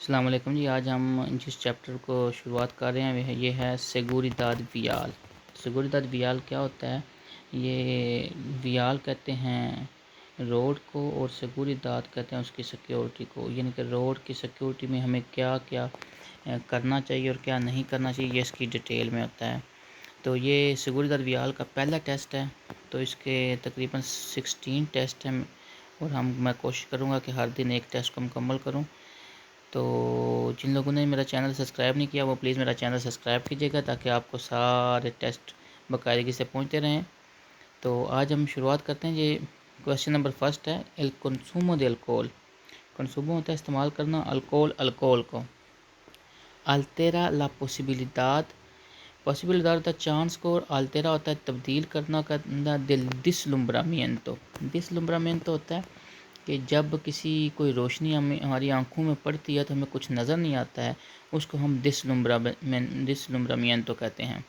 अस्सलाम वालेकुम जी। आज हम जिस चैप्टर को शुरुआत कर रहे हैं ये है seguridad वियाल। seguridad वियाल क्या होता है? ये वियाल कहते हैं रोड को और seguridad कहते हैं उसकी सिक्योरिटी को, यानी कि रोड की सिक्योरिटी में हमें क्या क्या करना चाहिए और क्या नहीं करना चाहिए, ये इसकी डिटेल में होता है। तो ये seguridad वियाल का पहला टेस्ट है, तो इसके तकरीबन 16 टेस्ट हैं और मैं कोशिश करूँगा कि हर दिन एक टेस्ट को मुकम्मल करूँ। तो जिन लोगों ने मेरा चैनल सब्सक्राइब नहीं किया वो प्लीज़ मेरा चैनल सब्सक्राइब कीजिएगा ताकि आपको सारे टेस्ट बाकायदगी से पहुंचते रहें। तो आज हम शुरुआत करते हैं। ये क्वेश्चन नंबर फर्स्ट है, एल कंसूमो दे अल्कोहल। कंसूमो होता है इस्तेमाल करना, अल्कोहल को। अल्टेरा ला पॉसिबिलिदाद होता है चांस को, और अल्टेरा होता है तब्दील करना दिल डिसलुम्ब्रामेंटो होता है कि जब कोई रोशनी हमारी आंखों में पड़ती है तो हमें कुछ नज़र नहीं आता है, उसको हम डिसलुम्ब्रामिento कहते हैं।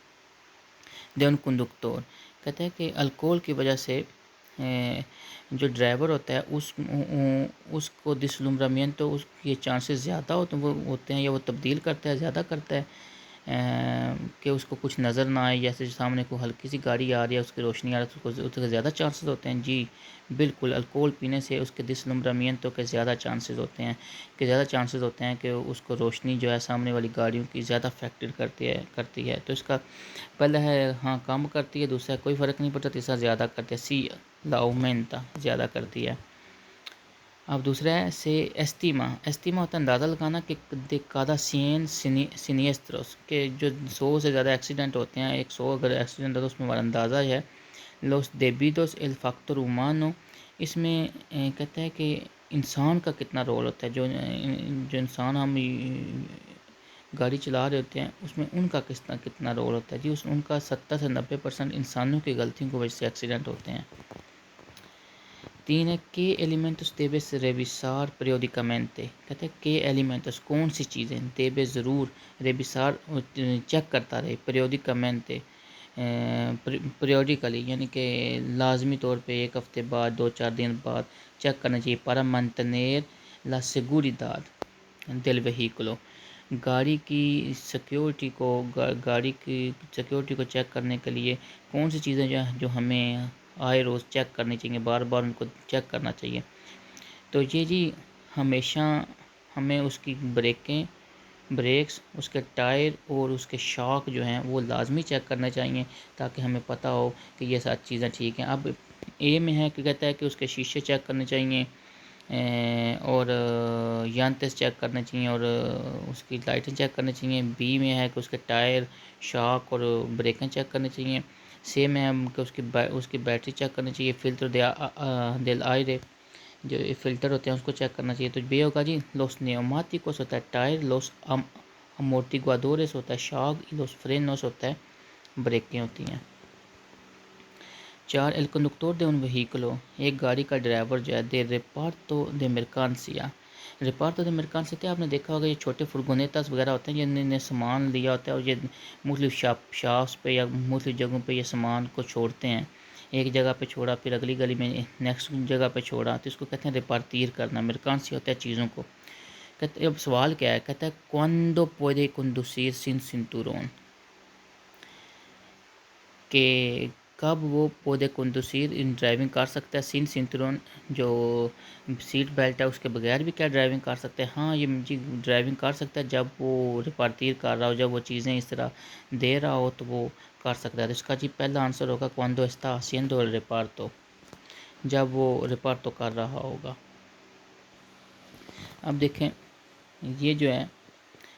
दे उन कंडक्टर कहते हैं कि अल्कोहल की वजह से जो ड्राइवर होता है उसको डिसलुम्ब्रामिento उसके चांसेस ज़्यादा होते हैं या वो तब्दील करता है, ज़्यादा करता है कि उसको कुछ नज़र ना आए। जैसे सामने को हल्की सी गाड़ी आ रही है, उसकी रोशनी आ रही है, तो उसके ज़्यादा चांसेस होते हैं। जी बिल्कुल, अल्कोहल पीने से उसके डिसलुम्ब्रामिento के ज़्यादा चांसेस होते हैं कि उसको रोशनी जो है सामने वाली गाड़ियों की ज़्यादा अफेक्टेड करती है। तो इसका पहला है हाँ कम करती है, दूसरा कोई फ़र्क नहीं पड़ता, तीसरा ज़्यादा करती है, सी ला aumenta ज़्यादा करती है। अब दूसरा है से एस्टीमा होता है अंदाज़ा लगाना कि de cada 100 siniestros के जो 100 से ज़्यादा एक्सीडेंट होते हैं, 100 अगर एक्सीडेंट है तो उसमें हमारा अंदाज़ा है। los debidos el factor humano, इसमें कहता है कि इंसान का कितना रोल होता है, जो इंसान हम गाड़ी चला रहे होते हैं उसमें उनका कितना रोल होता है। जी उनका 70 से 90% इंसानों की गलतियों की वजह से एक्सीडेंट होते हैं। 3 है के एलिमेंट्स debes revisar periódicamente, कहते हैं के एलिमेंट्स कौन सी चीज़ें debes ज़रूर revisar चेक करता रहे periódicamente पीरियोडिकली, यानी कि लाजमी तौर पे एक हफ़्ते बाद 2-4 दिन बाद चेक करना चाहिए। para mantener la seguridad del vehículo, गाड़ी की सिक्योरिटी को चेक करने के लिए कौन सी चीज़ें जो हमें आए रोज़ चेक करनी चाहिए, बार बार उनको चेक करना चाहिए। तो ये जी हमेशा हमें उसकी ब्रेक्स, उसके टायर और उसके शॉक जो हैं वो लाजमी चेक करने चाहिए ताकि हमें पता हो कि ये सारी चीज़ें ठीक हैं। अब ए में है कि कहता है कि उसके शीशे चेक करने चाहिए और यांतेस चेक करने चाहिए और उसकी लाइटें चेक करनी चाहिए। बी में है कि उसके टायर, शॉक और ब्रेकें चेक करनी चाहिए। सी में है कि उसकी बैटरी चेक करनी चाहिए। फिल्टर दिल आयरे, जो फ़िल्टर होते हैं उसको चेक करना चाहिए। तो बे होगा जी लोस न्यूमाटिकोस होता है टायर, लोस अमोर्टिगुआडोरेस होता है शॉक, लोस फ्रेनोस होता है ब्रेकें होती हैं। 4 एल कंडक्टर दे उन व्हीकलो, एक गाड़ी का ड्राइवर जो है दे रिपार्टो दे मर्कांसिया। रिपार्टो दे मर्कांसिया क्या आपने देखा होगा, ये छोटे फुरगोनेतास वगैरह होते हैं जिन्होंने सामान लिया होता है और ये मुख्तलिफ शॉप्स पे या मुख्तलिफ जगहों पे ये सामान को छोड़ते हैं। एक जगह पे छोड़ा, फिर अगली गली में नेक्स्ट जगह पे छोड़ा, तो इसको कहते हैं रिपार्tir करना। मर्कांसिया होता है चीज़ों को। कहते अब सवाल क्या है, कहता है cuándo puede conducir sin cinturón, कि कब वो पौधे कंडूसिर इन ड्राइविंग कर सकता है सिन सिंतुरन, जो सीट बेल्ट है उसके बगैर भी क्या ड्राइविंग कर सकते हैं। हाँ ये जी ड्राइविंग कर सकता है जब वो रिपार्tir कर रहा हो, जब वो चीज़ें इस तरह दे रहा हो तो वो कर सकता है। तो इसका जी पहला आंसर होगा cuando está haciendo el reparto, जब वो रिपार्टो कर रहा होगा। अब देखें ये जो है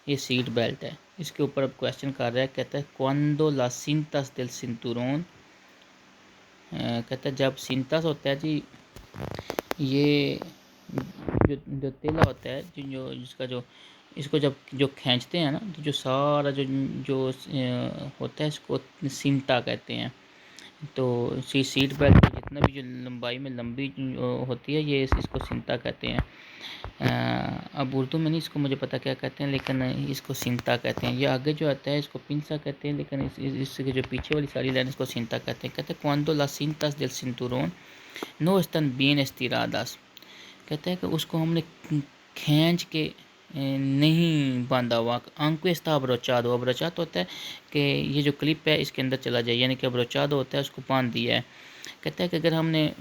ये सीट बेल्ट है, इसके ऊपर अब क्वेश्चन कर रहा है, कहता है cuando las cintas del cinturón, कहता है जब सिंतास होता है जी ये जो तेला होता है जो जिसका जो इसको जो खींचते हैं ना, तो जो सारा जो होता है इसको सिंटा कहते हैं। तो सीट बेल्ट की जितना भी जो लंबाई में लंबी होती है ये इसको सिंता कहते हैं। अब उर्दू में नहीं इसको मुझे पता क्या कहते हैं, लेकिन इसको सिंता कहते हैं। ये आगे जो आता है इसको पिंसा कहते हैं, लेकिन इसके जो पीछे वाली सारी लाइन इसको सिंता कहते हैं। कहते हैं cuando las cintas del cinturón no están bien estiradas, कहते हैं कि उसको हमने खींच के नहीं बांधा हुआ, आंकवे está abrochado। abrochado होता है कि ये जो क्लिप है इसके अंदर चला जाए, यानी कि abrochado होता है उसको बांध दिया है। कहता है कि अगर हमने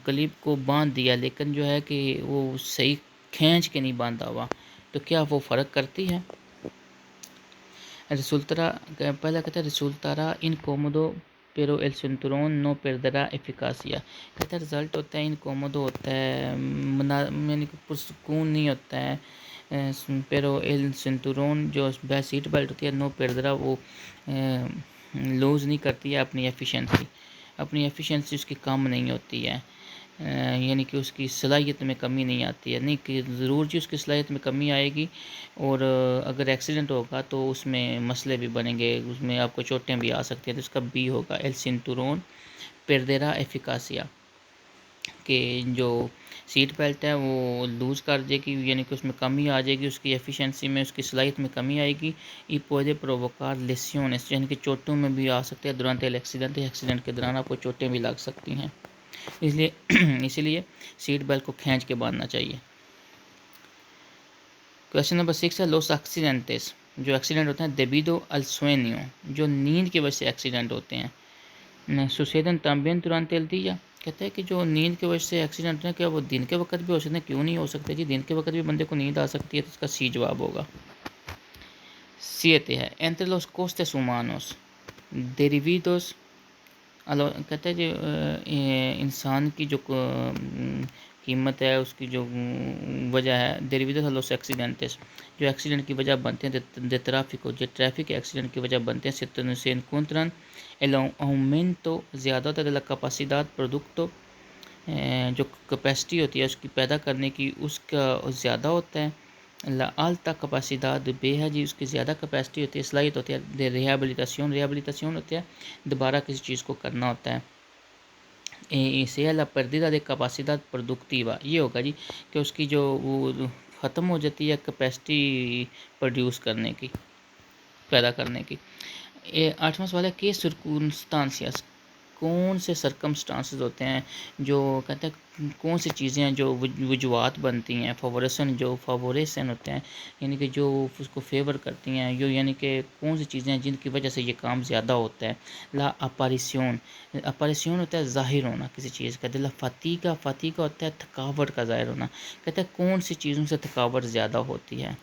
क्लिप को बांध दिया लेकिन जो है कि वो सही खींच के नहीं बांधा हुआ, तो क्या वो फ़र्क करती है? resultará, पहला कहता है resultará incómodo pero el cinturón no perderá eficacia। कहता है रिज़ल्ट होता है इनकोमोडो होता है, यानी कि पुरसकून नहीं होता है, pero el cinturón जो सीट बेल्ट होती है नो perderá, वो लूज़ नहीं करती है अपनी एफिशिएंसी उसकी कम नहीं होती है, यानी कि उसकी सलाहियत में कमी नहीं आती है। नहीं कि ज़रूर जी उसकी सलाहियत में कमी आएगी, और अगर एक्सीडेंट होगा तो उसमें मसले भी बनेंगे, उसमें आपको चोटें भी आ सकती हैं। तो इसका बी होगा एल सिंटूरोन पेरदेरा एफिकासिया, कि जो सीट बेल्ट है वो लूज़ कर देगी, यानी कि उसमें कमी आ जाएगी, उसकी एफिशिएंसी में उसकी सलाहियत में कमी आएगी। ई पुede provocar lesiones, यानी कि चोटों में भी आ सकते हैं durante el accidente, एक्सीडेंट के दौरान आपको चोटें भी लग सकती हैं। इसलिए इसीलिए सीट बेल्ट को खींच के बांधना चाहिए। क्वेश्चन नंबर 6 है लोस एक्सीडेंटेस, जो एक्सीडेंट होते हैं debido al sueño, जो नींद की वजह से एक्सीडेंट होते हैं। suceden también durante el día, कहते हैं कि जो नींद की वजह से एक्सीडेंट होते हैं क्या वो दिन के वक्त भी हो सकते हैं? क्यों नहीं हो सकते जी, दिन के वक्त भी बंदे को नींद आ सकती है। तो इसका सी जवाब होगा। 7 है entre los costes humanos derivados, कहते हैं जो इंसान की जो कीमत है उसकी जो वजह है डेरिवेटिव a los accidentes, जो एक्सीडेंट की वजह बनते हैं de tráfico, जो ट्रैफिक एक्सीडेंट की वजह बनते हैं se encuentran el aumento ज़्यादा होता है de la capacidad producto, जो कैपेसिटी होती है उसकी पैदा करने की उसका ज़्यादा होता है। ला alta capacidad बे है जी उसकी ज़्यादा कैपेसिटी होती है, सलाहियत होती है। de rehabilitación होती है दोबारा किसी चीज़ को करना होता है। sea la pérdida de capacidad productiva, ये होगा जी कि उसकी जो वो ख़त्म हो जाती है कैपेसिटी प्रोड्यूस करने की, पैदा करने की। 8वां सवाल है के सर्कमस्टांसियस, कौन से सर्कमस्टांसेस होते हैं जो कहते हैं कौन सी चीज़ें हैं जो वजूहात बनती हैं, फेवरेशन जो फेवरेशन होते हैं, यानी कि जो उसको फेवर करती हैं, यो यानी कि कौन सी चीज़ें हैं जिनकी वजह से ये काम ज़्यादा होता है। ला अपारिसियन होता है ज़ाहिर होना किसी चीज़ का। ला फतीगा होता है थकावट का ज़ाहिर होना। कहते हैं कौन सी चीज़ों से थकावट ज़्यादा होती है।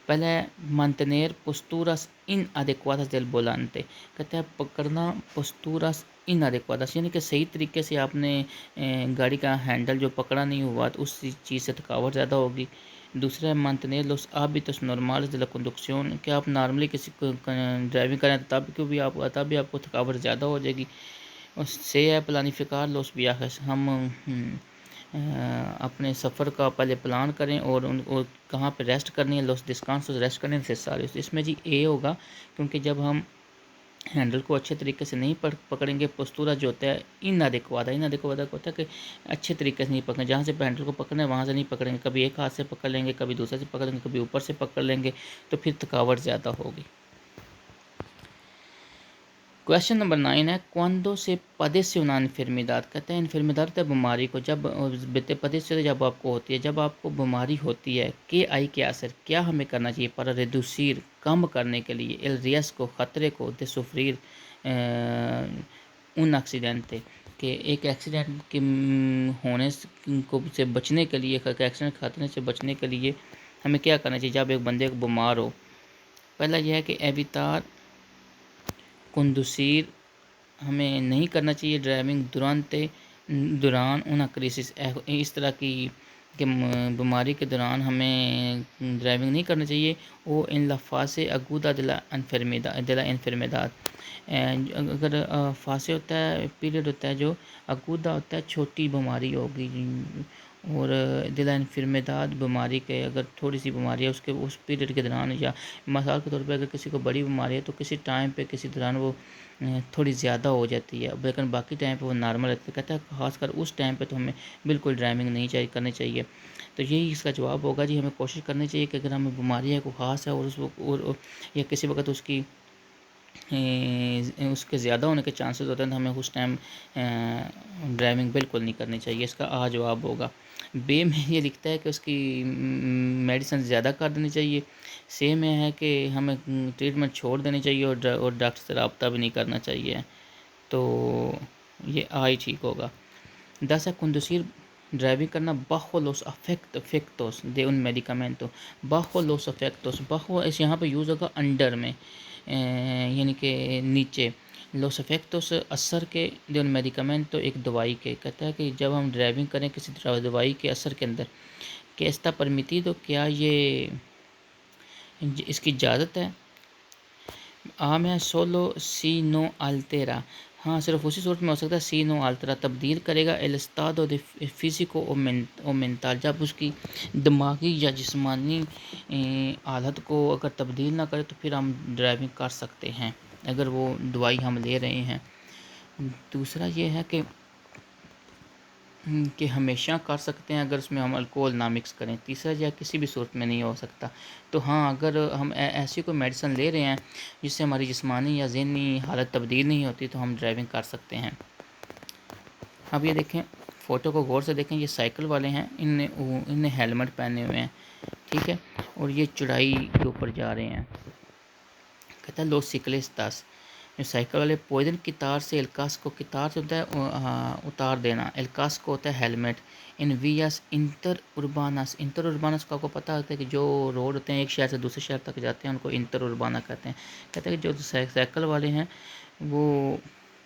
पहला है mantener posturas inadecuadas del volante, कहते हैं पकड़ना posturas inadecuadas, यानी कि सही तरीके से आपने गाड़ी का हैंडल जो पकड़ा नहीं हुआ तो उस चीज़ से थकावट ज़्यादा होगी। दूसरा है mantener los hábitos normales de la conducción, कि आप नॉर्मली किसी को ड्राइविंग करें तब भी आपको थकावट ज़्यादा हो जाएगी। और से है planificar los viajes, हम अपने सफ़र का पहले प्लान करें और कहाँ पे रेस्ट करनी है, लॉस डिस्काउंट से रेस्ट करने से सारे। इसमें जी ए होगा, क्योंकि जब हम हैंडल को अच्छे तरीके से नहीं पकड़ेंगे, पोस्टूरा जो होता है इनादेक्वादा को होता है कि अच्छे तरीके से नहीं पकड़ें, जहाँ से हैंडल को पकड़ना है वहाँ से नहीं पकड़ेंगे, कभी एक हाथ से पकड़ लेंगे, कभी दूसरे से पकड़ लेंगे, कभी ऊपर से पकड़ लेंगे, तो फिर थकावट ज़्यादा होगी। क्वेश्चन नंबर 9 है क्वांडो से padece una enfermedad, कहते हैं इन्फर्मिदाद है बीमारी को, जब padece जब आपको होती है, जब आपको बीमारी होती है के आई के असर क्या हमें करना चाहिए para reducir, कम करने के लिए el riesgo, खतरे को de sufrir un accidente, कि एक एक्सीडेंट के होने से बचने के लिए, एक्सीडेंट खतरे से बचने के लिए हमें क्या करना चाहिए जब एक बंदे को बीमार हो। पहला यह है कि एवितार कंदूसिर, हमें नहीं करना चाहिए ड्राइविंग दौरान उन क्रिसिस, इस तरह की कि बीमारी के दौरान हमें ड्राइविंग नहीं करनी चाहिए। वो इन लफासे अगूदा दिला इन्फर्मेदाद, अगर फासे होता है पीरियड होता है जो अगूदा होता है छोटी बीमारी होगी, और दिला इन्फर्मेदाद बीमारी के अगर थोड़ी सी बीमारी है उसके उस पीरियड के दौरान, या मिसाल के तौर पे अगर किसी को बड़ी बीमारी है तो किसी टाइम पे किसी दौरान वो थोड़ी ज़्यादा हो जाती है, लेकिन बाकी टाइम पे वो नॉर्मल रहती है। कहता है खासकर उस टाइम पे तो हमें बिल्कुल ड्राइविंग नहीं करनी चाहिए। तो यही इसका जवाब होगा जी, हमें कोशिश करनी चाहिए कि अगर हमें बीमारी है कोई ख़ास है और या किसी वक्त उसके ज़्यादा होने के चांसेस होते हैं, तो हमें उस टाइम ड्राइविंग बिल्कुल नहीं करनी चाहिए। इसका आ जवाब होगा। बी में ये लिखता है कि उसकी मेडिसिन ज़्यादा कर देनी चाहिए। सी में है कि हमें ट्रीटमेंट छोड़ देनी चाहिए और डॉक्टर से रब्ता भी नहीं करना चाहिए। तो ये आ ही ठीक होगा। 10 है conducir ड्राइविंग करना bajo los efectos de un medicamento। bajo los efectos, bajo इस यहाँ पे यूज़ होगा अंडर में, यानी कि नीचे। los efectos असर के de un medicamento एक दवाई के, कहता है कि जब हम ड्राइविंग करें किसी दवाई के असर के अंदर, कि está permitido, क्या ये इसकी इजाज़त है। आम है सोलो सी नो अल्टेरा, हाँ सिर्फ उसी सूरत में हो सकता है। सी नो अल्टेरा तब्दील करेगा L estado de físico o mental, जब उसकी दिमागी या जिस्मानी हालत को अगर तब्दील ना करे तो फिर हम ड्राइविंग कर सकते हैं, अगर वो दवाई हम ले रहे हैं। दूसरा ये है कि हमेशा कर सकते हैं अगर उसमें हम अल्कोहल ना मिक्स करें। तीसरा या किसी भी सूरत में नहीं हो सकता। तो हाँ, अगर हम ऐसी कोई मेडिसिन ले रहे हैं जिससे हमारी जिस्मानी या ज़हनी हालत तब्दील नहीं होती तो हम ड्राइविंग कर सकते हैं। अब ये देखें, फ़ोटो को गौर से देखें, ये साइकिल वाले हैं, इनने हेलमेट पहने हुए हैं, ठीक है, और ये चढ़ाई के ऊपर जा रहे हैं। कहता है लोस सिक्लिस्तास, जो साइकिल वाले पॉइजन की तार से एलकास को, की तार से होता है उतार देना, एलकास को होता है हेलमेट, इन वियास इंटर उर्बानस, इंटर उर्बानस को आपको पता होता है कि जो रोड होते हैं एक शहर से दूसरे शहर तक जाते हैं उनको इंटर उर्बाना कहते हैं। कहते हैं कि जो साइकिल वाले हैं वो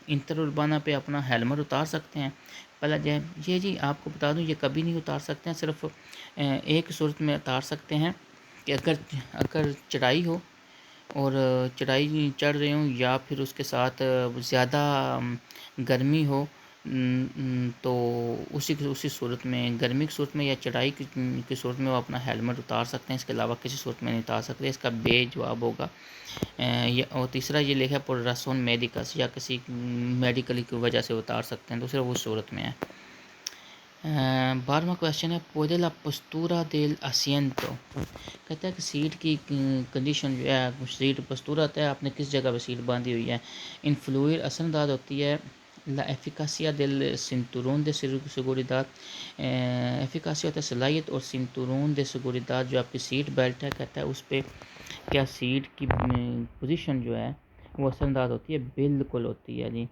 इंटर उर्बाना पे अपना हेलमेट उतार सकते हैं। पहला जो ये जी आपको बता दूं, ये कभी नहीं उतार सकते हैं, सिर्फ एक सूरत में उतार सकते हैं कि अगर चढ़ाई हो और चढ़ाई चढ़ रहे हों या फिर उसके साथ ज़्यादा गर्मी हो, तो उसी सूरत में, गर्मी की सूरत में या चढ़ाई की सूरत में वो अपना हेलमेट उतार सकते हैं। इसके अलावा किसी सूरत में नहीं उतार सकते। इसका बे जवाब होगा। और तीसरा ये लिखा है por razón médicas, या किसी मेडिकल की वजह से उतार सकते हैं, दूसरा उस सूरत में है। 12वां क्वेश्चन है पुede la postura del asiento, कहता है कि सीट की कंडीशन जो है, सीट पस्तूरा होता है, आपने किस जगह पे सीट बांधी हुई है। इन्फ्लुir असरअंदाज होती है la eficacia del cinturón de seguridad, एफिकासी होता है सलाहियत, और cinturón de seguridad जो आपकी सीट बेल्ट है, कहता है उस पर क्या सीट की पोजीशन जो है वो असरअंदाज होती है। बिल्कुल होती है जी।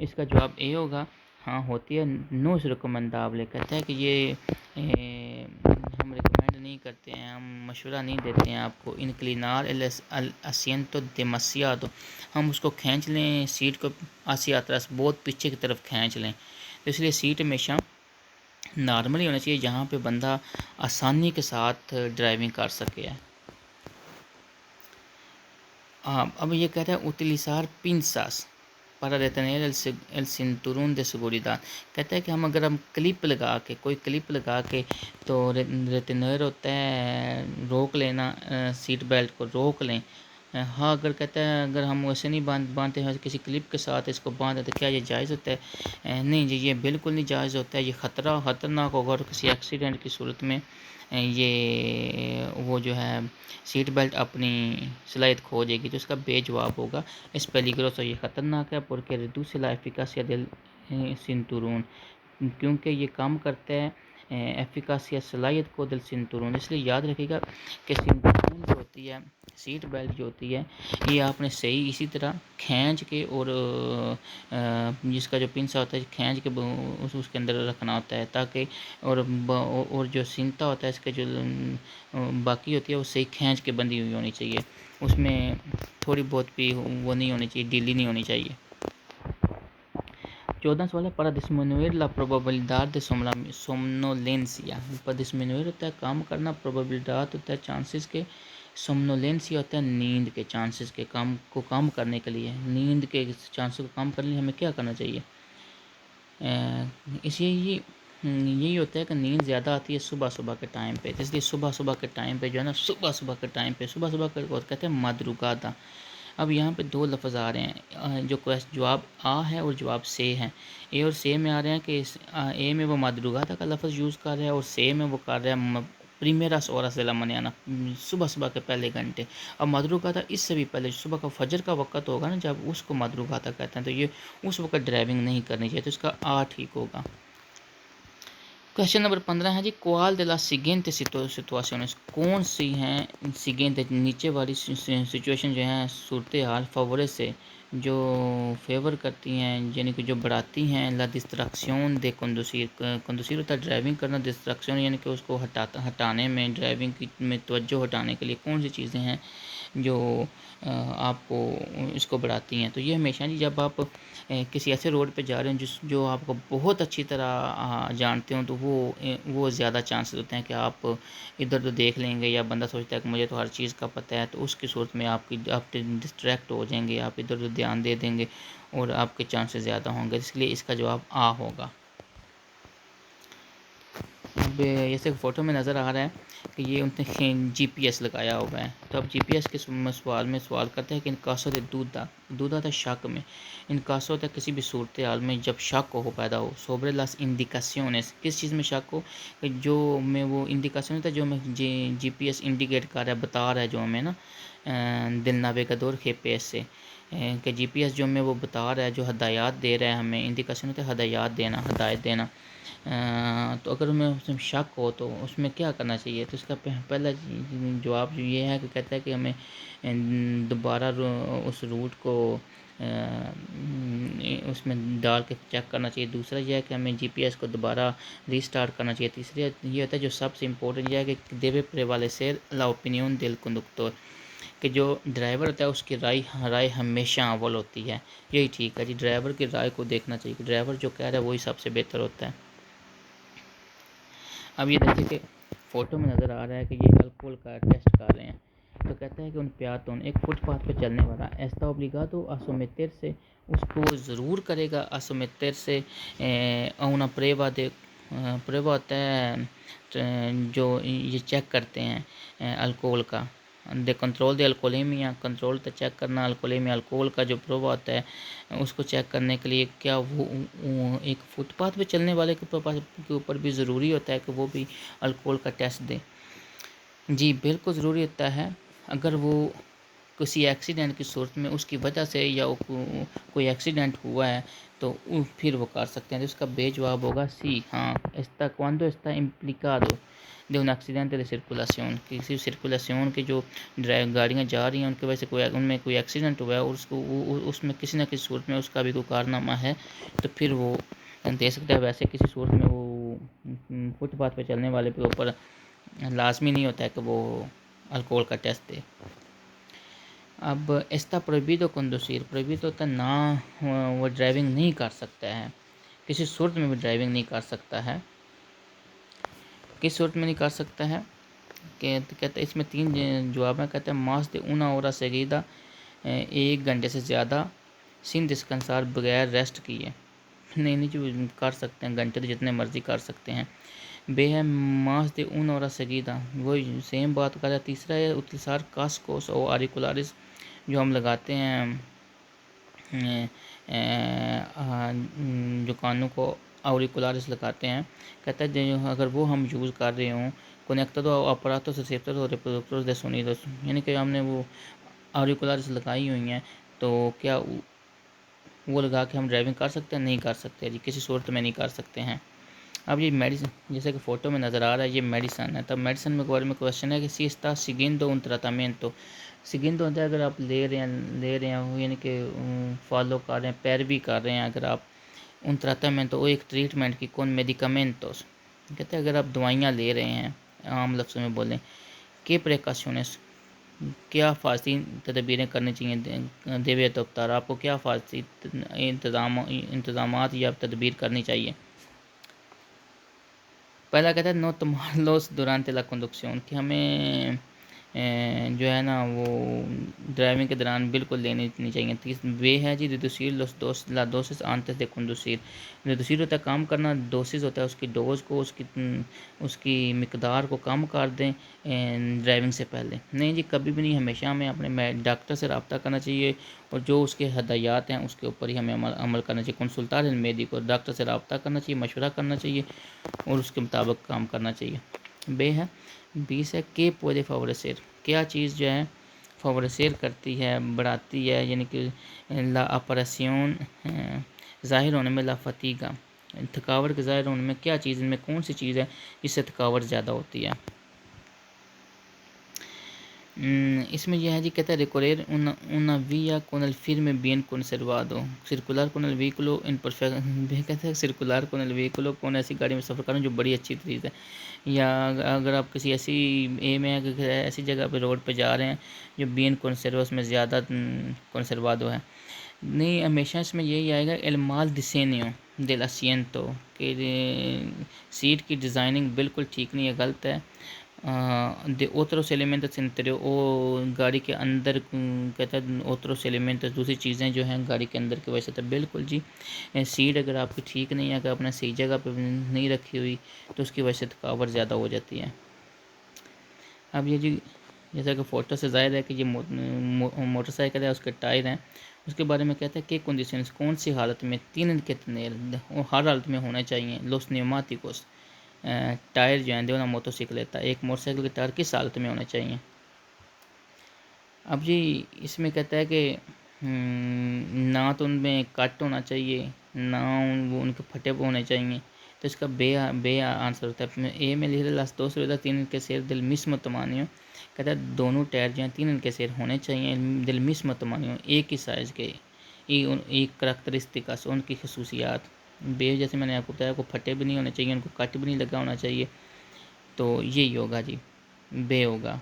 इसका जवाब ए होगा, हाँ होती है। नो रिकमेंडाबले, कहता है कि ये हम रिकमेंड नहीं करते हैं, हम मशवरा नहीं देते हैं आपको। इनक्लिनार एल asiento demasiado, हम उसको खींच लें सीट को hacia atrás, बहुत पीछे की तरफ खींच लें। तो इसलिए सीट हमेशा नॉर्मली होना चाहिए जहाँ पे बंदा आसानी के साथ ड्राइविंग कर सके। अब ये कहता है utilizar pinzas para detener el cinturón de seguridad, कहता है कि अगर हम क्लिप लगा के, कोई क्लिप लगा के, तो रिटेनर होता है रोक लेना, सीट बेल्ट को रोक लें। हाँ, अगर कहता है अगर हम वैसे नहीं बांधते हैं किसी क्लिप के साथ इसको बांधे तो क्या ये जायज़ होता है? नहीं जी, ये बिल्कुल नहीं जायज़ होता है। ये ख़तरनाक होगा और किसी एक्सीडेंट की सूरत में ये वो जो है सीट बेल्ट अपनी सलाहियत खो जाएगी। तो इसका बेजवाब होगा इस पेलिग्रोस, ये ख़तरनाक है porque reduce la eficacia del cinturón, क्योंकि ये काम करता है एफिकासिया सलाहियत को दिल सिंतुरून। इसलिए याद रखिएगा कि सिंतुरून जो होती है, सीट बेल्ट जो होती है, ये आपने सही इसी तरह खींच के और जिसका जो पिंसा होता है खींच के उसके अंदर रखना होता है, ताकि और जो सिंता होता है इसके जो बाकी होती है वो सही खींच के बंधी हुई होनी चाहिए, उसमें थोड़ी बहुत भी वो नहीं होनी चाहिए, ढीली नहीं होनी चाहिए। 14 सवाल है para disminuir la probabilidad de somnolencia। para disminuir होता है काम करना, probabilidad होता है चांसेस के, somnolencia होता है नींद के चांसेस के, काम को कम करने के लिए, नींद के चांसेस को कम करने के लिए हमें क्या करना चाहिए। इसलिए यही होता है कि नींद ज़्यादा आती है सुबह के टाइम पे, इसलिए सुबह के टाइम पे जो है ना, सुबह के टाइम पे, सुबह के कहते हैं मदरुगादा। अब यहाँ पे दो लफ्ज़ आ रहे हैं, जो जवाब आ है और जवाब से है। ए और से में आ रहे हैं कि ए में वो मदरुगादा का लफ्ज़ यूज़ कर रहा है और से में वो कर रहा है प्रीमेरास होरास de la mañana, सुबह के पहले घंटे। अब मदरुगादा इससे भी पहले सुबह का फजर का वक़्त होगा ना, जब उसको मदरुगादा कहते हैं, तो ये उस वक़्त ड्राइविंग नहीं करनी चाहिए। तो इसका आ ठीक होगा। क्वेश्चन नंबर 15 है जी, क्वाल de las siguientes situaciones, कौन सी हैं siguiente नीचे वाली सिचुएशन जो है सूरत हाल फेवरे से जो फेवर करती हैं, यानी कि जो बढ़ाती हैं ला डिस्ट्रक्शन दे कंडुसिर होता है ड्राइविंग करना, डिस्ट्रक्शन यानी कि उसको हटाने में, ड्राइविंग की में तवज्जो हटाने के लिए कौन सी चीज़ें हैं जो आपको इसको बढ़ाती हैं। तो ये हमेशा जी जब आप किसी ऐसे रोड पे जा रहे हैं जो आपको बहुत अच्छी तरह जानते हो, तो वो ज़्यादा चांसेस होते हैं कि आप इधर उधर देख लेंगे, या बंदा सोचता है कि मुझे तो हर चीज़ का पता है, तो उसकी सूरत में आप डिस्ट्रैक्ट हो जाएंगे, आप इधर उधर ध्यान दे देंगे और आपके चांसेस ज़्यादा होंगे। इसलिए इसका जवाब आ होगा। अब जैसे फ़ोटो में नज़र आ रहा है कि ये उनने जीपीएस लगाया हुआ है। तो अब जीपीएस के सवाल में सवाल करते हैं कि इन कासों de दूधा था शक में, इन कासों था किसी भी सूरत हाल में जब शक हो पैदा हो, sobre las indicaciones किस चीज़ में शक हो, कि जो मैं वो इंडिकेशन था जो मैं जीपीएस इंडिकेट कर रहा है, बता रहा है जो हमें ना दिल नाविगादोर GPS से कि जीपीएस जो हमें वो बता रहा है, जो हदायत दे रहा है हमें, इंडिकेशन होता है हदायत देना, हदायत देना। तो अगर हमें उसमें शक हो तो उसमें क्या करना चाहिए, तो इसका पहला जवाब जो ये है कि कहता है कि हमें दोबारा उस रूट को उसमें डाल के चेक करना चाहिए। दूसरा यह है कि हमें जीपीएस को दोबारा रीस्टार्ट करना चाहिए। तीसरा ये होता है जो सबसे इम्पोर्टेंट यह है कि देवे प्रेवाले से ला ओपिनियन दिल कंडक्टर, कि जो ड्राइवर होता है उसकी राय हमेशा अव्वल होती है। यही ठीक है जी, ड्राइवर की राय को देखना चाहिए कि ड्राइवर जो कह रहा है वही सबसे बेहतर होता है। अब ये देखिए कि फ़ोटो में नज़र आ रहा है कि ये अल्कोहल का टेस्ट कर रहे हैं। तो कहता है कि उन पेatón एक फुटपाथ पे चलने वाला está obligado a someterse, उसको ज़रूर करेगा a someterse a una prueba de prueba होता है जो ये चेक करते हैं अल्कोहल का, दे कंट्रोल दे अल्कोलेमिया, कंट्रोल तो चेक करना अल्कोलेमिया, अल्कोहल का जो प्रोवा होता है उसको चेक करने के लिए क्या वो एक फुटपाथ पे चलने वाले के ऊपर भी ज़रूरी होता है कि वो भी अल्कोहल का टेस्ट दे। जी बिल्कुल ज़रूरी होता है। अगर वो किसी एक्सीडेंट की सूरत में उसकी वजह से या कोई एक्सीडेंट हुआ है तो फिर वो कर सकते हैं। तो इसका बेजवाब होगा सी। हाँ, está cuando está implicado de un accidente de circulación, किसी सर्कुलेशन की जो गाड़ियाँ जा रही हैं उनकी वजह से उनमें कोई एक्सीडेंट हुआ है और उसको उसमें किसी न किसी सूरत में उसका भी कोई कारनामा है तो फिर वो दे सकता है। वैसे किसी सूरत में वो फुटपाथ पे चलने वाले के ऊपर लाजमी नहीं होता है कि वो अल्कोहल का टेस्ट दे। अब está prohibido conducir, प्रोहिबिट होता है ना, वो ड्राइविंग नहीं कर सकता है, किसी सूरत में भी ड्राइविंग नहीं कर सकता है। किस सूरत में नहीं कर सकता है, कहते हैं इसमें 3 जवाब हैं। कहते हैं मास दे una hora seguida, 1 घंटे से ज़्यादा, sin descansar बगैर रेस्ट किए। नहीं जो कर सकते हैं, घंटे तो जितने मर्ज़ी कर सकते हैं। बे है मास दे una hora seguida, वही सेम बात कर रहा है। तीसरा है utilizar cascos o auriculares, जो हम लगाते हैं जो कानों को auriculares लगाते हैं। कहता है जो अगर वो हम यूज़ कर रहे हों conectado a aparatos receptores o reproductores de sonidos, यानी कि हमने वो auriculares लगाई हुई हैं तो क्या वो लगा के हम ड्राइविंग कर सकते हैं? नहीं कर सकते जी, किसी सूरत में नहीं कर सकते हैं। अब ये मेडिसिन जैसे कि फ़ोटो में नज़र आ रहा है, ये मेडिसन है। तब मेडिसिन में बारे में क्वेश्चन है कि सी está siguiendo un tratamiento, सिगिंदो होता है अगर आप ले रहे हो यानी कि फॉलो कर रहे हैं, पैरवी कर रहे हैं। अगर आप उन ट्राटामेंटो वो एक ट्रीटमेंट की कौन मेडिकामेंटोस, कहते हैं अगर आप दवाइयाँ ले रहे हैं, आम लफ्ज़ों में बोलें के प्रिकॉशंस, क्या हिफाजती तदबीरें करनी चाहिए देवे तफ्तार, आपको क्या हिफाजती इंतज़ामात या तदबीर करनी चाहिए। पहला कहता है no tomarlos durante la conducción, कि हमें जो है ना वो ड्राइविंग के दौरान बिल्कुल लेनी नहीं चाहिए। वे है जी reducir los la dosis antes de conducir, reducir होता है काम करना, डोसिस होता है उसकी डोज को, उसकी मिकदार को कम कर दें ड्राइविंग से पहले। नहीं जी, कभी भी नहीं, हमेशा हमें अपने डॉक्टर से रब्ता करना चाहिए और जो उसके हदायत हैं उसके ऊपर ही हमें अमल करना चाहिए। कंसल्टार एल मेडिको, डॉक्टर से रब्ता करना चाहिए, मशवरा करना चाहिए और उसके मुताबिक काम करना चाहिए। बे है 20 है के पुede favorecer, क्या चीज़ जो है favorecer करती है, बढ़ाती है, यानी कि ला अपरेसियन ज़ाहिर होने में ला फतीगा, थकावट के ज़ाहिर होने में क्या चीज़, इनमें कौन सी चीज़ है जिससे थकावट ज़्यादा होती है? इसमें यह है जी, कहता है recorrer una vía con el firme bien conservado, circular con el vehículo en कहते हैं circular con el vehículo, कौन ऐसी गाड़ी में सफ़र करूँ जो बड़ी अच्छी चीज़ है। या अगर आप किसी ऐसी एम है कि ऐसी जगह पे रोड पे जा रहे हैं जो bien conserva, उसमें ज़्यादा conservado है। नहीं, हमेशा इसमें यही आएगा el mal diseño del asiento, कि सीट की डिज़ाइनिंग बिल्कुल ठीक नहीं है, गलत है। de otros elementos interior, वो गाड़ी के अंदर कहता है otros elementos, दूसरी चीज़ें जो हैं गाड़ी के अंदर की वजह से। तो बिल्कुल जी, सीट अगर आपकी ठीक नहीं है, अगर आपने सही जगह पे नहीं रखी हुई तो उसकी वजह से थकावट ज़्यादा हो जाती है। अब ये जी, जैसा कि फ़ोटो से ज़ाहिर है कि ये मोटरसाइकिल है, उसके टायर हैं। उसके बारे में कहता है कि कंडीशंस, कौन सी हालत में, तीन के हर हालत में होने चाहिए। लोस न्यूमाटिकोस, टायर जो हैं दे una motocicleta, एक मोटरसाइकिल के टायर किस हालत में होने चाहिए। अब जी इसमें कहता है कि ना तो उनमें कट होना चाहिए, ना वो उनके फटे होने चाहिए। तो इसका बे आंसर होता है। ए में लिख las dos ruedas tienen que ser del mismo tamaño, कहता है दोनों टायर जो हैं तीन इनके सेर होने चाहिए del mismo tamaño, एक ही साइज़ के, एक करैक्टरिस्टिक्स, उनकी खसूसियात। बे जैसे मैंने आपको बताया, को फटे भी नहीं होने चाहिए, उनको कट भी नहीं लगा होना चाहिए। तो यही होगा जी, बे होगा।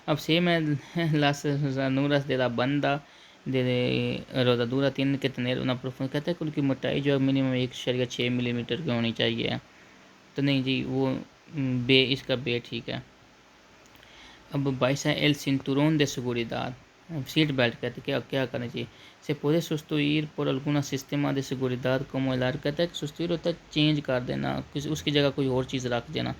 अब सेम है las ranuras de la banda de rodadura tienen que tener una profundidad, कहता है कि उनकी मोटाई जो है मिनिमम 1.6 मिलीमीटर की होनी चाहिए। तो नहीं जी, वो बे, इसका बे ठीक है। अब 22 है el cinturón de seguridad, seat belt कहते हैं क्या क्या करना चाहिए। से puede sustituir por alguna sistema de seguridad como el ar, कहता है कि sustituir होता है चेंज कर देना, किसी उसकी जगह कोई और चीज़ रख देना।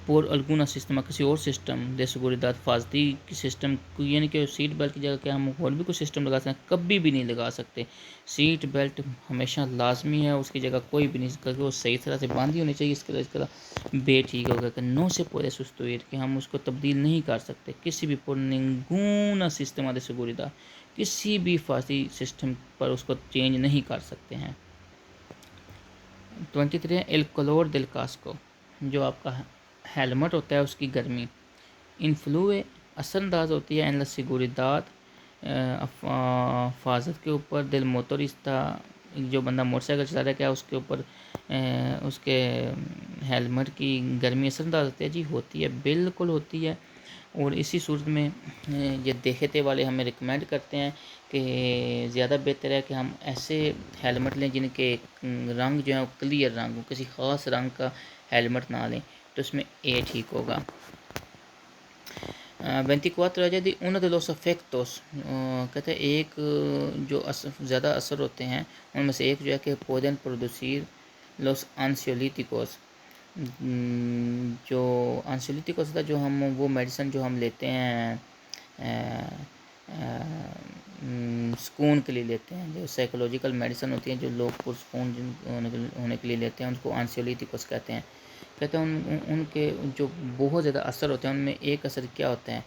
पोर अल्गुना सिस्टम, किसी और सिस्टम दे seguridad फाजदी की सिस्टम, यानी कि सीट बेल्ट की जगह क्या हम और भी कुछ सिस्टम लगा सकते हैं, कभी भी नहीं लगा सकते। सीट बेल्ट हमेशा लाजमी है, उसकी जगह कोई भी नहीं, करके वो सही तरह से बांधी होनी चाहिए। इसका बे ठीक होगा कि नो से पूरे सुस्तुर, कि हम उसको तब्दील नहीं कर सकते किसी भी por ninguna sistema de seguridad, किसी भी फाजी सिस्टम पर उसको चेंज नहीं कर सकते हैं। 23 है एल कलोर दिल कास्को, जो आपका हेलमेट होता है उसकी गर्मी। इन्फ्लुए असरअंदाज होती है एन ला सिगुरिदाद, हिफाजत के ऊपर। दिल मोटरिस्ता, जो बंदा मोटरसाइकिल चला रहा है क्या उसके ऊपर उसके हेलमेट की गर्मी असरअंदाज होती है जी, होती है, बिल्कुल होती है। और इसी सूरत में ये देखते वाले हमें रिकमेंड करते हैं कि ज़्यादा बेहतर है कि हम ऐसे हेलमेट लें जिनके रंग जो है वो क्लियर रंग हो, किसी ख़ास रंग का हेलमेट ना लें। तो उसमें ए ठीक होगा। 24 आ जाती उन de los efectos, कहते हैं एक जो ज़्यादा असर होते हैं उनमें से एक जो है कि pueden producir los ansiolíticos, जो ansiolíticos होता है जो हम वो मेडिसिन जो हम लेते हैं सुकून के लिए लेते हैं, जो साइकोलॉजिकल मेडिसिन होती हैं जो लोग पुरसकून होने के लिए लेते हैं, उनको ansiolíticos कहते हैं। कहते हैं उनके जो बहुत ज़्यादा असर होते हैं उनमें एक असर क्या होता है,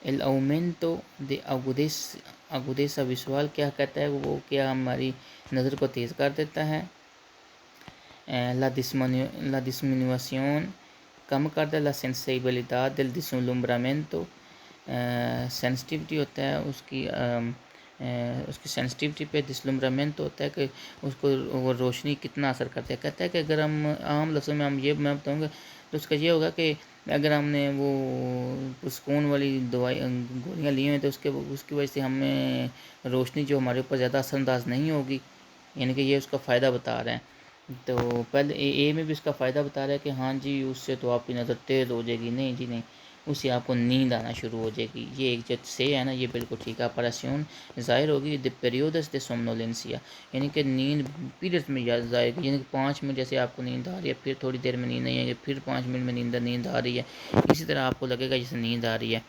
L aumento de agudeza visual, क्या कहता है वो, क्या हमारी नज़र को तेज़ कर देता है। la disminución, कम कर दे, la sensibilidad del deslumbramiento, sensitivity होता है उसकी सेंसिटिविटी पे डिस्लुम्ब्रामेंट होता है कि उसको वो रोशनी कितना असर करता है। कहता है कि अगर हम आम लफ्ज़ों में मैं बताऊँगा तो उसका ये होगा कि अगर हमने वो सुकून वाली दवाई गोलियाँ ली हुई तो उसकी वजह से हमें रोशनी जो हमारे ऊपर ज़्यादा असरअंदाज नहीं होगी, यानी कि ये उसका फ़ायदा बता रहे हैं। तो पहले ए में भी उसका फ़ायदा बता रहा है कि हाँ जी उससे तो आपकी नज़र तेज़ हो जाएगी, नहीं जी नहीं, उससे आपको नींद आना शुरू हो जाएगी। ये एक जो से है ना, ये बिल्कुल ठीक है। ऑपरेशन ज़ाहिर होगी द पीरियड्स de somnolencia, यानी कि नींद पीरियड्स में ज़्यादा आएगी, यानी कि 5 मिनट जैसे आपको नींद आ रही है, फिर थोड़ी देर में नींद नहीं आएगी, फिर 5 मिनट में नींद आ रही है, इसी तरह आपको लगेगा जैसे नींद आ रही है।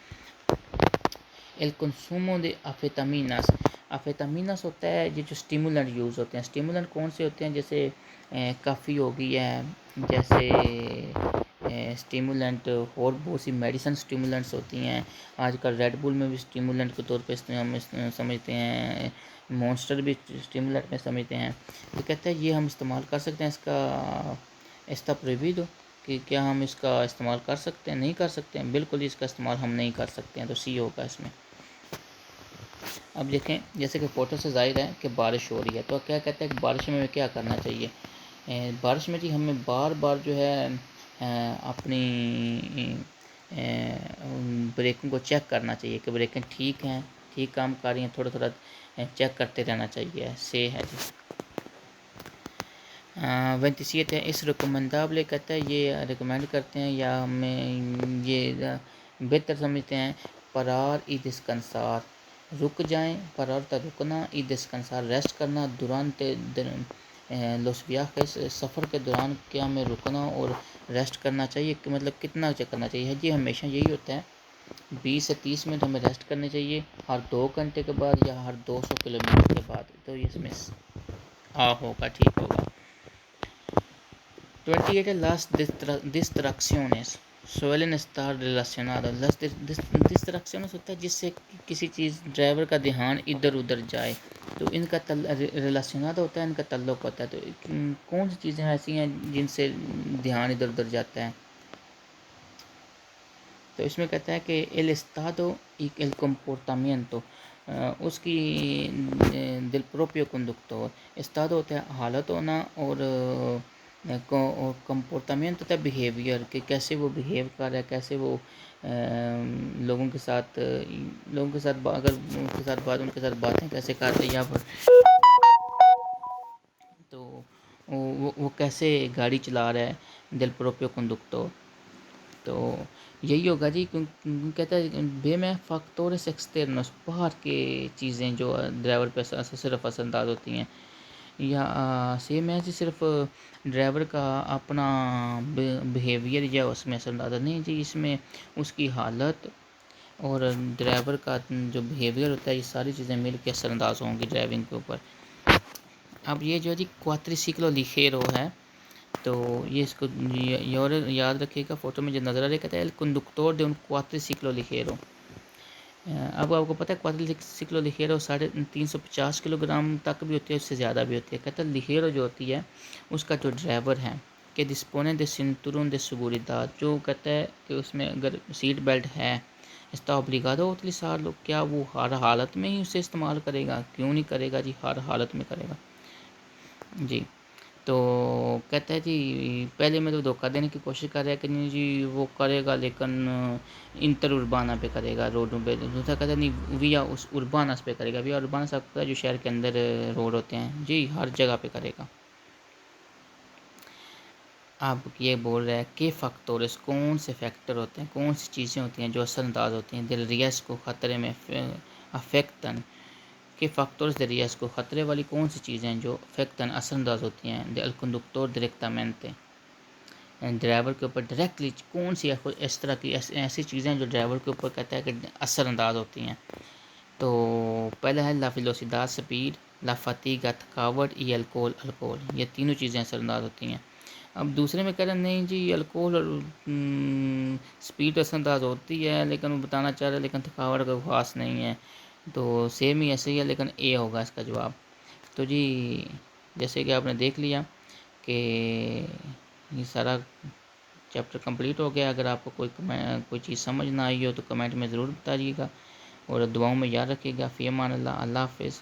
el consumo de afetaminas, अफेटामिनस होता है ये जो स्टिमुलेंट यूज़ होते हैं। स्टिमुलेंट कौन से होते हैं, जैसे काफ़ी हो गई है, जैसे स्टिमुलेंट और बहुत सी मेडिसिन स्टिमुलेंट्स होती हैं। आजकल रेड बुल में भी स्टिमुलेंट के तौर पे हम समझते हैं, मॉन्स्टर भी स्टिमुलेंट में समझते हैं। तो कहते हैं ये हम इस्तेमाल कर सकते हैं, इसका इसका प्रोहिबिट हो कि क्या हम इसका इस्तेमाल कर सकते हैं? नहीं कर सकते हैं, बिल्कुल इसका इस्तेमाल हम नहीं कर सकते हैं। तो सी होगा इसमें। अब देखें, जैसे कि फ़ोटो से ज़ाहिर है कि बारिश हो रही है, तो क्या कहते हैं कि बारिश में क्या करना चाहिए? बारिश में जी हमें बार बार जो है अपनी ब्रेकों को चेक करना चाहिए कि ब्रेकें ठीक हैं, ठीक काम कर रही हैं, थोड़ा थोड़ा चेक करते रहना चाहिए। से है जी। 27 है, इस रिकमेंडेबल कहता है, ये रिकमेंड करते हैं या हमें ये बेहतर समझते हैं। परार ई डिस्कंसार, रुक जाएं, परार तक रुकना, ई डिस्कंसार रेस्ट करना, दुरान लोसविया के सफ़र के दौरान क्या हमें रुकना और रेस्ट करना चाहिए? कि मतलब कितना चेक करना चाहिए जी? हमेशा यही होता है, 20 से 30 मिनट हमें रेस्ट करनी चाहिए हर 2 घंटे के बाद या हर 200 किलोमीटर के बाद। तो इसमें होगा, ठीक होगा। 28 las distracciones suelen estar relacionadas। las distracciones होता है जिससे किसी चीज़ ड्राइवर का ध्यान इधर उधर जाए, तो इनका रिलेशनाद होता है, इनका तल्लुक होता है। तो कौन सी चीज़ें ऐसी हैं जिनसे ध्यान इधर उधर जाता है? तो इसमें कहता है कि el estado y el comportamiento, उसकी del propio conductor। estado होता है हालत होना, और कंपोर्टामेंट होता है बिहेवियर, कि कैसे वो बिहेव कर रहा है, कैसे वो लोगों के साथ अगर उनके साथ बातें कैसे कर रहे हैं, या तो वो कैसे गाड़ी चला रहा है, del propio conductor। तो यही होगा जी। कहता है बे में फैक्टोरेस एक्सटर्नस, बाहर के चीज़ें जो ड्राइवर पे सिर्फ असरअंदाज होती हैं, या सेम है जी, सिर्फ ड्राइवर का अपना बिहेवियर या उसमें असरअंदाज नहीं जी, इसमें उसकी हालत और ड्राइवर का जो बिहेवियर होता है, ये सारी चीज़ें मिल के असरअंदाज होंगी ड्राइविंग के ऊपर। अब ये जो है जी क्वाट्रिसिक्लो लिखेरो है, तो ये इसको याद रखिएगा। फ़ोटो में जो नज़र आ रहा है, कहता है conductor de un cuatriciclo ligero। अब आपको पता है क्वाट्रिसिक्लो लिखेरो 350 किलोग्राम तक भी होती है, उससे ज़्यादा भी होती है। कहता है लिखेरो जो होती है उसका जो ड्राइवर है कि डिस्पोने de cinturón de seguridad, जो कहता है कि उसमें अगर सीट बेल्ट है, está obligado a utilizarlo, क्या वो हर हालत में ही उसे इस्तेमाल करेगा? क्यों नहीं करेगा जी, हर हालत में करेगा जी। तो कहता है जी पहले में तो धोखा देने की कोशिश कर रहा है कि नहीं जी वो करेगा, लेकिन इंटर उर्बाना पे करेगा, रोडों पे। दूसरा कहता है नहीं विया उस उर्बानास पे करेगा, विया उर्बानास आपका जो शहर के अंदर रोड होते हैं जी, हर जगह पे करेगा। अब ये बोल रहा है कि फैक्टर्स, कौन से फैक्टर होते हैं, कौन सी चीज़ें होती हैं जो असरअंदाज होती हैं दिल रियास को ख़तरे में अफेक्टन के फैक्टर्स de riesgo, ख़तरे वाली कौन सी चीज़ें हैं जो अफेक्टन असरअंदाज होती हैं del conductor directamente, ड्राइवर के ऊपर डायरेक्टली कौन सी इस तरह की ऐसी चीज़ें हैं जो ड्राइवर के ऊपर कहता है कि असरअंदाज होती हैं। तो पहला है ला वेलोसिडad स्पीड, ला फटीगा थकावट, ये अल्कोहल, ये तीनों चीज़ें असरअंदाज होती हैं। अब दूसरे में कह रहे हैं नहीं जी अल्कोहल और स्पीड असरअंदाज होती है, लेकिन वो बताना चाह रहे हैं लेकिन थकावट का खास नहीं है। तो सेम ही ऐसे ही है, लेकिन ए होगा इसका जवाब। तो जी जैसे कि आपने देख लिया कि ये सारा चैप्टर कंप्लीट हो गया। अगर आपको कोई चीज़ समझ ना आई हो तो कमेंट में ज़रूर बताइएगा, और दुआओं में याद रखिएगा। फ़ी अमान अल्लाह, अल्लाह हाफ़िज़।